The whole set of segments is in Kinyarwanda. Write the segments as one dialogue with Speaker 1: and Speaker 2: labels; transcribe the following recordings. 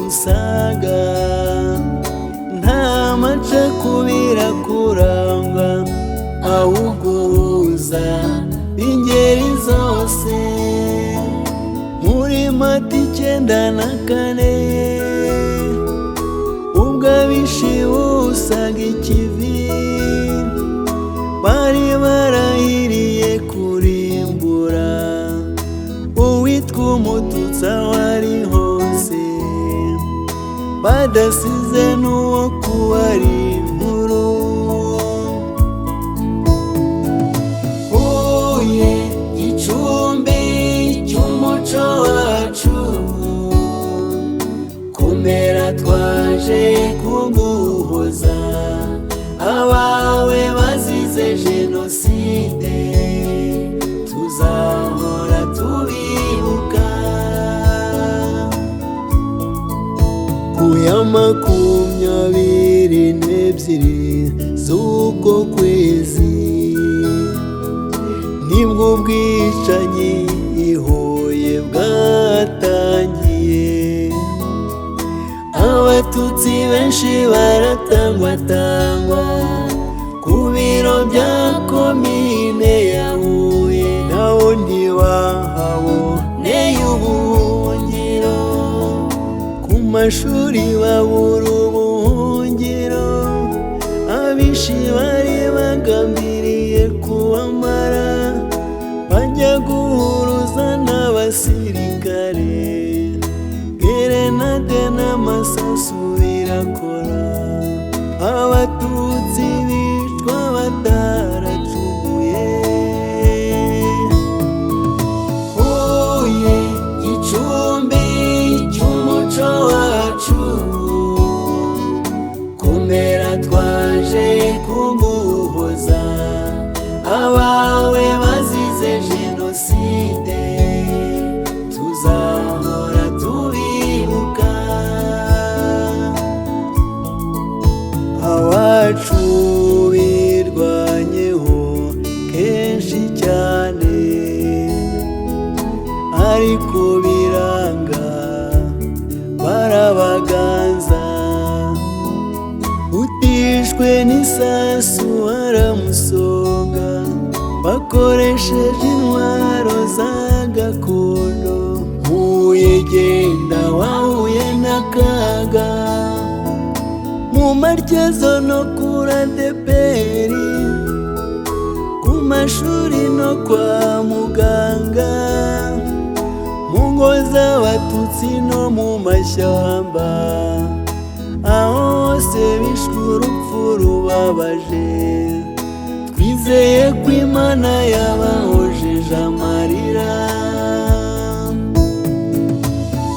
Speaker 1: dusaga nta macakubira kurangwa ahubwo uhuza ingeri zose muri Mata 94 ubwo abishibusaga ikivi bari barahiriye kurimbura uwitwa Umututsi wari hose badasize n'uwo kubara inkuru. Huye gicumbi cy'umuco wacu kumera twaje kuguhoza abawe bazize jenoside tuzahora tubibuka. Ku ya 22 z'uko kwezi nibwo ubwicanyi i Huye bwatangiye, Abatutsi benshi baratangwatangwa ku biro bya komine ya Huye, naho ntibahaboneye ubuhungiro, ku mashuri babura ubuhungiro, abishi bari bagambiriye kubamara bajya guhuruza n'abasirikare, gerenade n'amasasu birakora, Abatutsi bicwa bataracumuye. Huye gicumbi cy'umuco wacu kumera twaje kuguhoza abawe bazize jenoside tuzahora tubibuka. Abacu birwanyeho kenshi cyane ariko biranga barabaganza, utishwe n'isasu aramusonga bakoresheje intwaro za gakondo. Huye genda wahuye n'akaga mu matyazo no kuri ADEPR, ku mashuri no kwa muganga, mu ngo z'Abatutsi no mu mashyamba, aho hose bishwe urupfu rubabaje. Twizeye ko Imana yabahojeje amarira.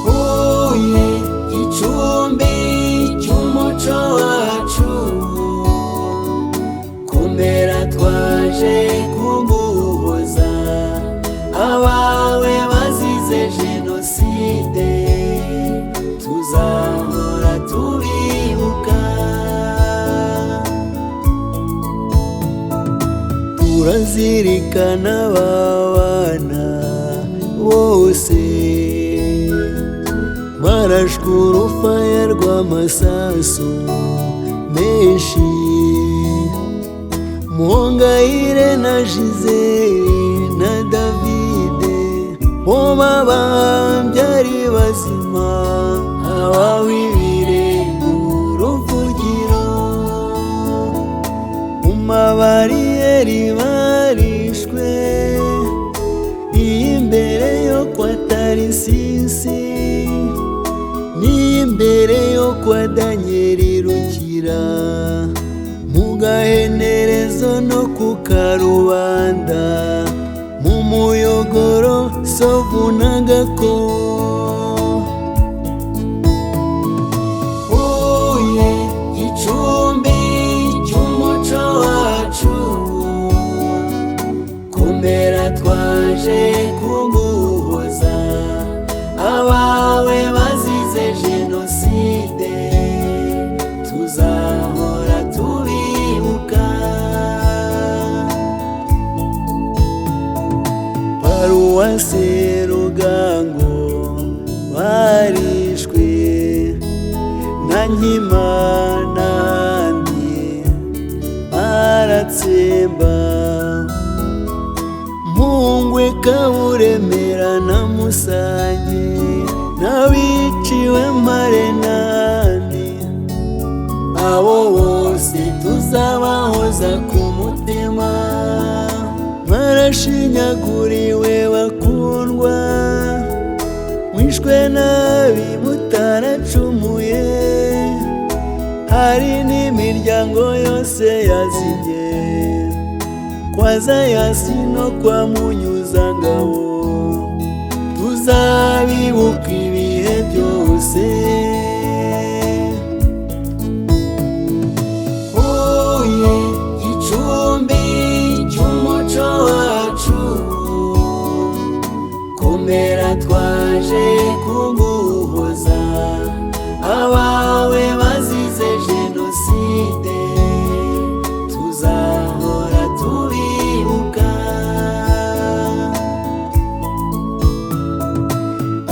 Speaker 1: Huye gicumbi cy'umuco wacu kumera twaje kuguhoza abawe bazize jenoside tuzahora tubibuka. Turazirikana abana bose barashwe urufaya rw'amasasu menshi, Muhongayire na Gisele na Davide bo babambye ari bazima, abawe ibirego uruvugiro, mu mabariyeri barishwe, imbere yo kwa Tarisisi n'imbere yo kwa Danieli Rukira, mu Gahenerezo no ku Karubanda, mu Muyogoro, Sovu na Gako. Huye gicumbi cy'umuco wacu kumera twaje kuguhoza abawe bazize jenoside tuzahora tubibuka. Paruwasi Rugango barishwe, nyankimana aratsemba, Mpungwe Kaburemera na Musange n'abiciwe Marenani, abo bose tuzabahoza ku mutima. Mwarashinyaguriwe bakundwa, mwishwe nabi mutaracumuye, hari n'imiryango yose yazimye, kwa Zayasi no kwa Munyuzangabo, tuzabibuka ibihe byose. Huye gicumbi cy'umuco wacu, komera twaje kuguhoza, abawe bazize jenoside tuzahora tubibuka.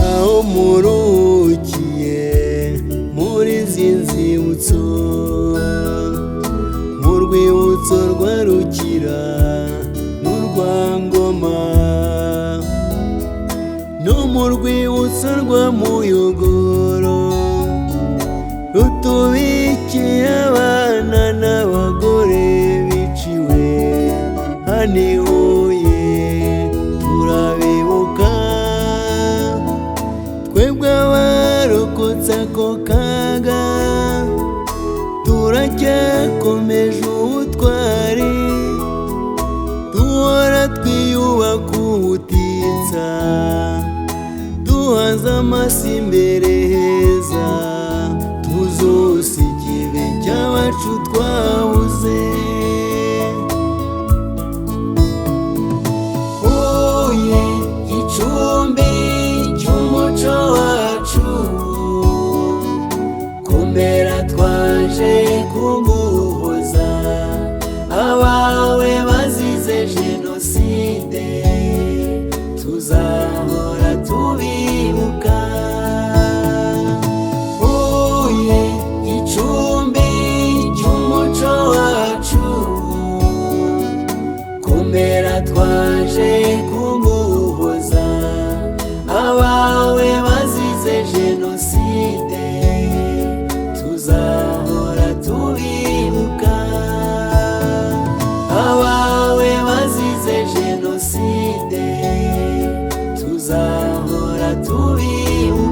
Speaker 1: Aho murukiye muri izi nzibutso, mu rwibutso rwa Rukira n'urwa Ngoma, no mu rwibutso rwa Muyogoro, rutubikiye abana n'abagore biciwe hano i Huye, turabibuka. Twebwe abarokotse ako kaga, turacyakomeje ubutwari, duhora twiyubaka ubutitsa, duhaza amaso imbere heza, tuzose ikibe cy'abacu twabuze. Huye gicumbi cy'umuco wacu, komera twaje kuguhoza, abawe bazize jenoside tuzahora tubibuka. Huye gicumbi cy'umuco wacu, komera twaje kuguhoza, abawe bazize jenoside tuzahora tubibuka. Abawe bazize jenoside tuzahora tubibuka.